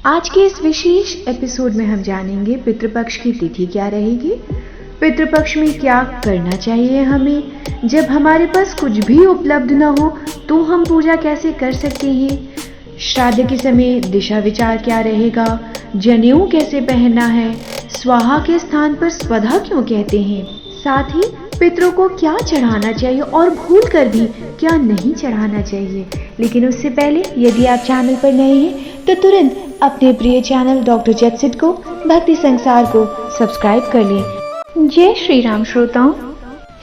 आज के इस विशेष एपिसोड में हम जानेंगे पितृपक्ष की तिथि क्या रहेगी, पितृपक्ष में क्या करना चाहिए हमें, जब हमारे पास कुछ भी उपलब्ध न हो तो हम पूजा कैसे कर सकते हैं, श्राद्ध के समय दिशा विचार क्या रहेगा, जनेऊ कैसे पहनना है, स्वाहा के स्थान पर स्वधा क्यों कहते हैं, साथ ही पितरों को क्या चढ़ाना चाहिए और भूल कर भी क्या नहीं चढ़ाना चाहिए। लेकिन उससे पहले यदि आप चैनल पर नए हैं तो तुरंत अपने प्रिय चैनल डॉक्टर जगसिद्ध को भक्ति संसार को सब्सक्राइब कर लें। जय श्री राम श्रोताओं,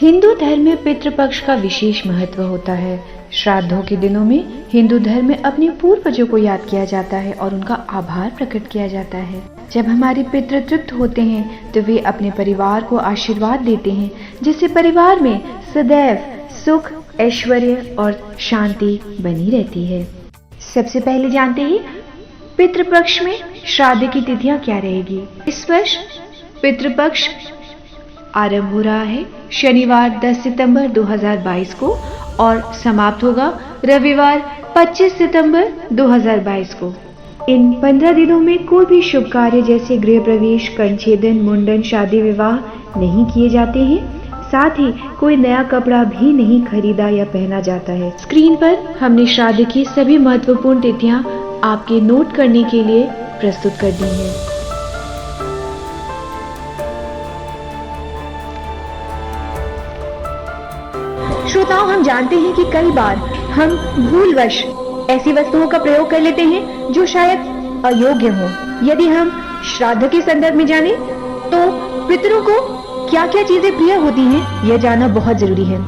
हिंदू धर्म में पितृपक्ष का विशेष महत्व होता है। श्राद्धों के दिनों में हिंदू धर्म में अपने पूर्वजों को याद किया जाता है और उनका आभार प्रकट किया जाता है। जब हमारे पितृ तृप्त होते हैं तो वे अपने परिवार को आशीर्वाद देते हैं, जिससे परिवार में सदैव सुख, ऐश्वर्य और शांति बनी रहती है। सबसे पहले जानते हैं पितृपक्ष में श्राद्ध की तिथियां क्या रहेगी। इस वर्ष पितृपक्ष आरंभ हो रहा है शनिवार 10 सितंबर 2022 को और समाप्त होगा रविवार 25 सितंबर 2022 को। इन 15 दिनों में कोई भी शुभ कार्य जैसे गृह प्रवेश, कर्णछेदन, मुंडन, शादी विवाह नहीं किए जाते हैं। साथ ही कोई नया कपड़ा भी नहीं खरीदा या पहना जाता है। स्क्रीन पर हमने श्राद्ध की सभी महत्वपूर्ण तिथियां आपके नोट करने के लिए प्रस्तुत कर दी हैं। श्रोताओं, हम जानते हैं कि कई बार हम भूलवश ऐसी वस्तुओं का प्रयोग कर लेते हैं जो शायद अयोग्य हो। यदि हम श्राद्ध के संदर्भ में जानें तो पितरों को क्या क्या चीजें प्रिय होती हैं, यह जानना बहुत जरूरी है।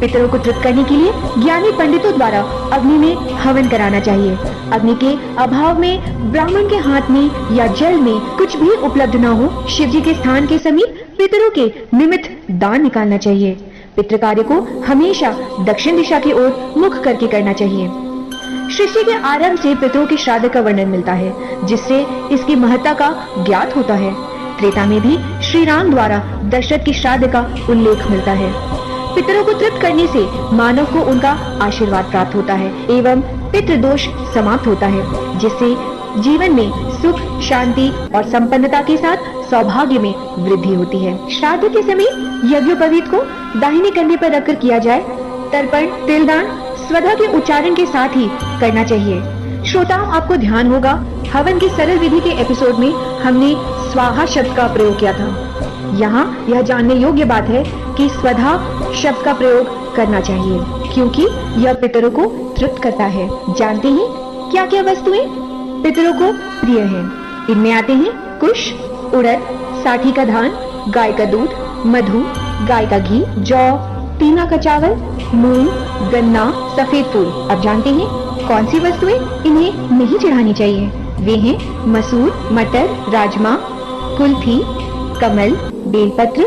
पितरों को तृप्त करने के लिए ज्ञानी पंडितों द्वारा अग्नि में हवन कराना चाहिए। अग्नि के अभाव में ब्राह्मण के हाथ में या जल में कुछ भी उपलब्ध न हो, शिव जी के स्थान के समीप पितरों के निमित्त दान निकालना चाहिए। पितृ कार्य को हमेशा दक्षिण दिशा की ओर मुख करके करना चाहिए। सृष्टि के आरंभ से पितरों के श्राद्ध का वर्णन मिलता है, जिससे इसकी महत्ता का ज्ञात होता है। त्रेता में भी श्री राम द्वारा दशरथ की श्राद्ध का उल्लेख मिलता है। पितरों को तृप्त करने से मानव को उनका आशीर्वाद प्राप्त होता है एवं पितृदोष समाप्त होता है, जिससे जीवन में सुख, शांति और संपन्नता के साथ सौभाग्य में वृद्धि होती है। श्राद्ध के समय यज्ञोपवीत को दाहिने कंधे पर रखकर किया जाए। तर्पण, तिलदान, स्वधा के उच्चारण के साथ ही करना चाहिए। श्रोताओं, आपको ध्यान होगा हवन की सरल विधि के एपिसोड में हमने स्वाहा शब्द का प्रयोग किया था। यहाँ यह जानने योग्य बात है कि स्वधा शब्द का प्रयोग करना चाहिए, क्योंकि यह पितरों को तृप्त करता है। जानते हैं क्या क्या वस्तुएं पितरों को प्रिय हैं? इनमें आते हैं कुश, उड़द, साठी का धान, गाय का दूध, मधु, गाय का घी, जौ, टीना का चावल, मूंग, गन्ना, सफेद फूल। अब जानते हैं कौन सी वस्तुएं इन्हें नहीं चढ़ानी चाहिए। वे हैं मसूर, मटर, राजमा, कुल्थी, कमल, बेलपत्र,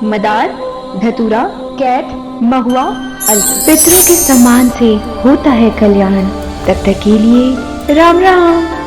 मदार, धतूरा, कैथ, महुआ, पितरों के सम्मान से होता है कल्याण। तब तक के लिए राम राम।